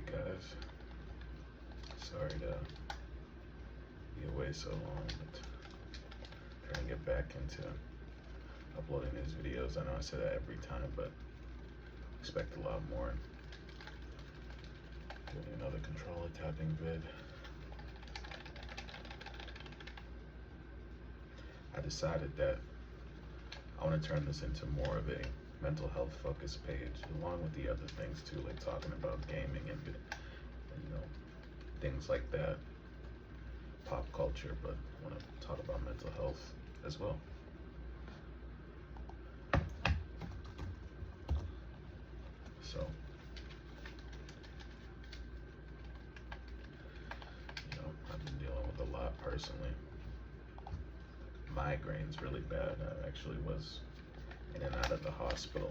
guys. Sorry to be away so long, but trying to get back into uploading these videos. I know I say that every time, but expect a lot more. Doing another controller tapping vid. I decided that I want to turn this into more of a mental health focused page, along with the other things too, like talking about gaming and things like that, pop culture. But I want to talk about mental health as well. So, I've been dealing with a lot personally. Migraines really bad. I actually was in and out of the hospital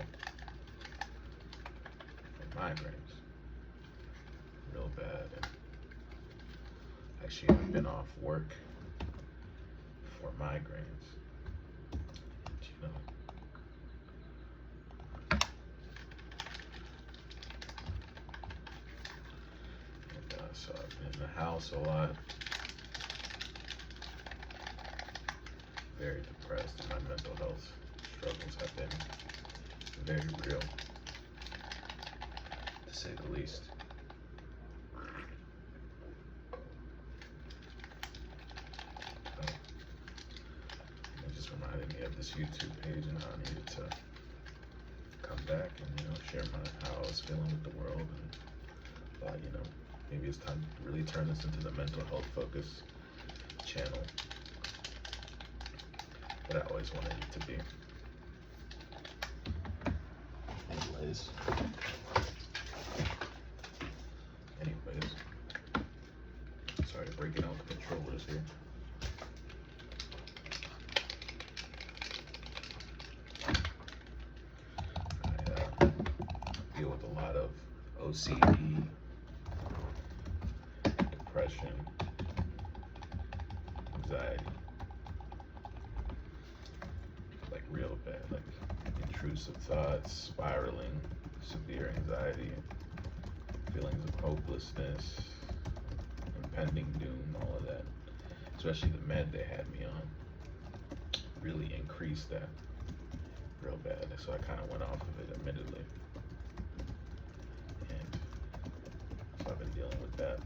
for migraines, real bad. And actually, I've been off work for migraines. So I've been in the house a lot, very depressed, and my mental health struggles have been very real, to say the least. It just reminded me of this YouTube page and how I needed to come back and share how I was feeling with the world, and thought maybe it's time to really turn this into the mental health focus channel that I always wanted it to be. Anyways, sorry to breaking out the controllers here. I deal with a lot of OCD, depression, anxiety, like real bad, like intrusive thoughts, spiraling, severe anxiety, feelings of hopelessness, impending doom, all of that. Especially the med they had me on really increased that real bad. So I kind of went off of it, admittedly. And so I've been dealing with that.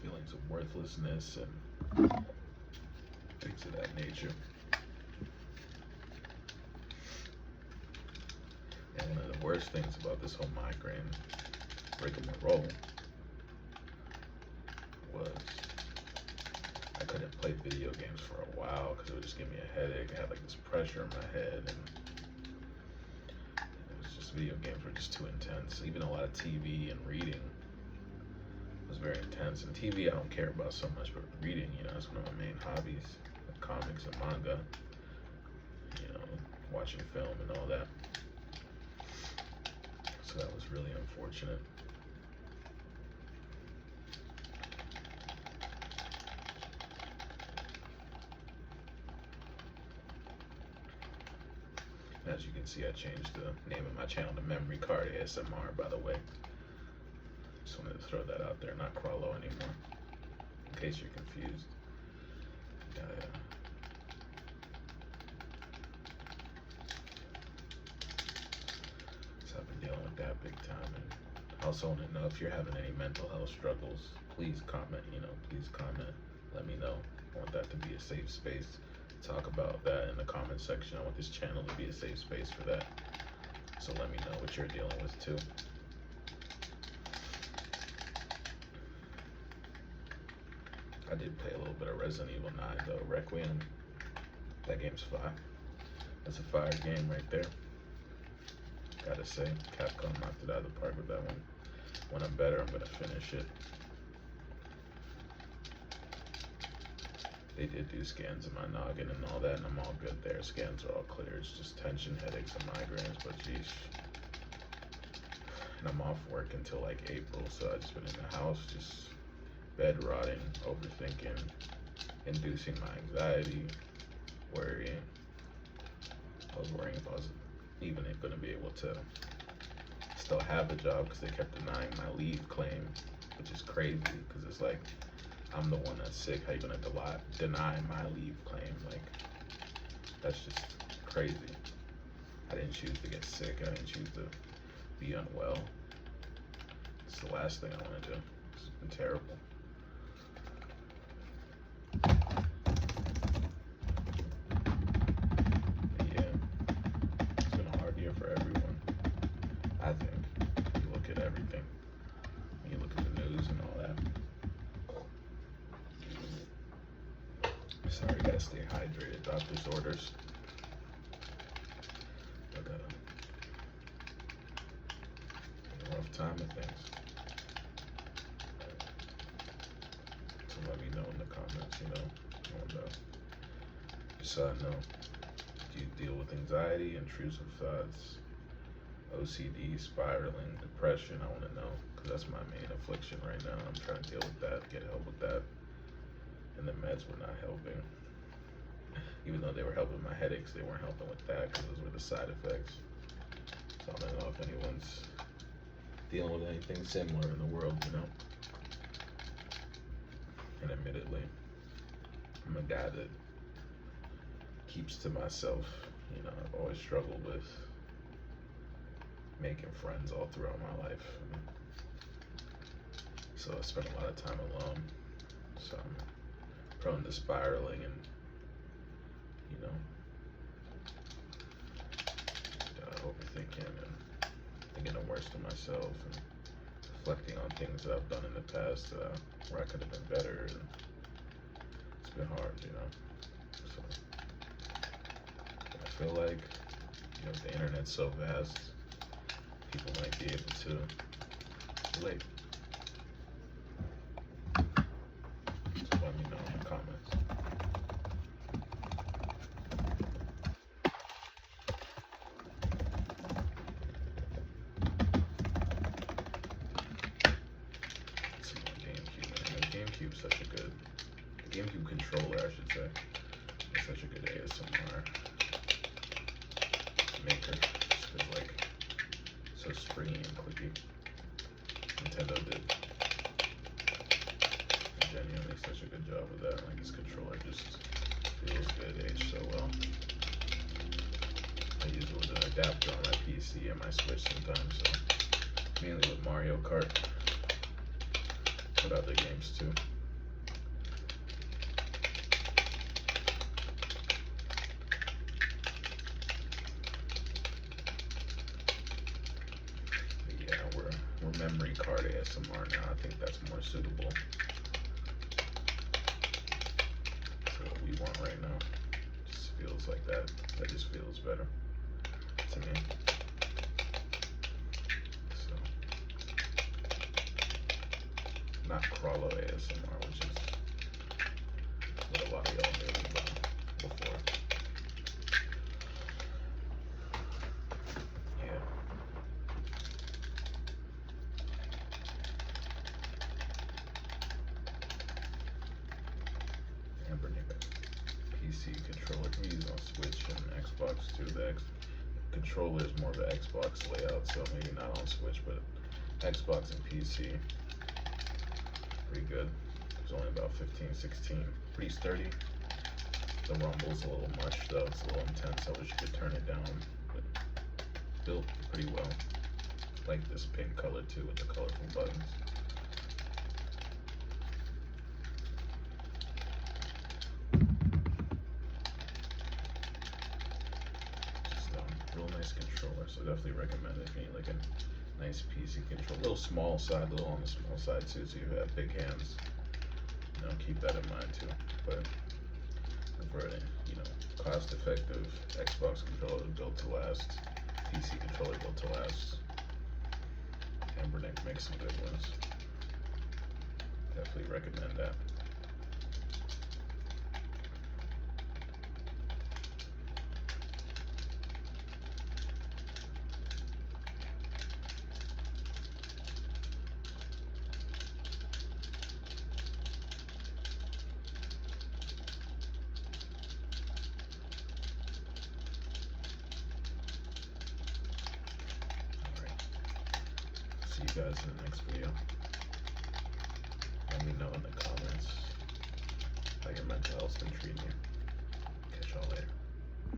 Feelings of worthlessness and things of that nature. And one of the worst things about this whole migraine rigmarole was I couldn't play video games for a while because it would just give me a headache. I had like this pressure in my head, and it was just video games were just too intense. Even a lot of TV and reading was very intense. And TV I don't care about so much, but reading, is one of my main hobbies, like comics and manga, watching film and all that. So that was really unfortunate. As you can see, I changed the name of my channel to Memory Card ASMR, by the way. Just wanted to throw that out there, not Crawlo anymore, in case you're confused. So I've been dealing with that big time. And I also want to know if you're having any mental health struggles. Please comment, please comment. Let me know. I want that to be a safe space. Talk about that in the comment section. I want this channel to be a safe space for that. So let me know what you're dealing with too. I did play a little bit of Resident Evil 9 though, Requiem. That game's fire. That's a fire game right there. Gotta say, Capcom knocked it out of the park with that one. When I'm better, I'm gonna finish it. They did do scans of my noggin and all that, and I'm all good there. Scans are all clear. It's just tension, headaches, and migraines, but geez. And I'm off work until like April, so I've just been in the house, just bed rotting, overthinking, inducing my anxiety, worrying. I was worrying if I was even going to be able to still have a job because they kept denying my leave claim, which is crazy because it's like I'm the one that's sick. How you gonna deny my leave claim? Like, that's just crazy. I didn't choose to get sick. I didn't choose to be unwell. It's the last thing I want to do. It's been terrible. But yeah, it's been a hard year for everyone. I think. You look at everything. You look at the news and all that. Sorry, gotta stay hydrated. Doctor's orders. I got a rough time of things. So let me know in the comments, and just so I know. Do you deal with anxiety, intrusive thoughts, OCD, spiraling, depression? I want to know, because that's my main affliction right now. I'm trying to deal with that, get help with that. And the meds were not helping. Even though they were helping my headaches, they weren't helping with that because those were the side effects. So I don't know if anyone's dealing with anything similar in the world, And admittedly, I'm a guy that keeps to myself. I've always struggled with making friends all throughout my life. So I spend a lot of time alone. So I'm prone to spiraling and, overthinking and thinking the worst of myself and reflecting on things that I've done in the past where I could have been better. And it's been hard, So I feel like, the internet's so vast, people might be able to relate. So let me know in the comments. The GameCube controller, I should say, is such a good ASMR maker. It's like so springy and clicky. Nintendo did genuinely such a good job with that. Like, this controller just feels good, aged so well. I use it with an adapter on my PC and my Switch sometimes, so mainly with Mario Kart, but other games too. Memory card ASMR now. I think that's more suitable to what we want right now. Just feels like that. That just feels better to me. So, not Crawlo ASMR, which is what a lot of y'all knew about before. PC controller can be used on Switch and Xbox too. The controller is more of an Xbox layout, so maybe not on Switch, but Xbox and PC, pretty good. It's only about 15, 16, pretty sturdy. The rumble's a little much though, it's a little intense. I wish you could turn it down, but built pretty well. Like this pink color too with the colorful buttons. Real nice controller, so definitely recommend it if you need like a nice PC controller. A little small side, a little on the small side too, so you have big hands. Keep that in mind too. But for a cost-effective Xbox controller built to last, PC controller built to last, Ambernick makes some good ones. Definitely recommend that. see you guys in the next video. Let me know in the comments how your mental health's been treating you.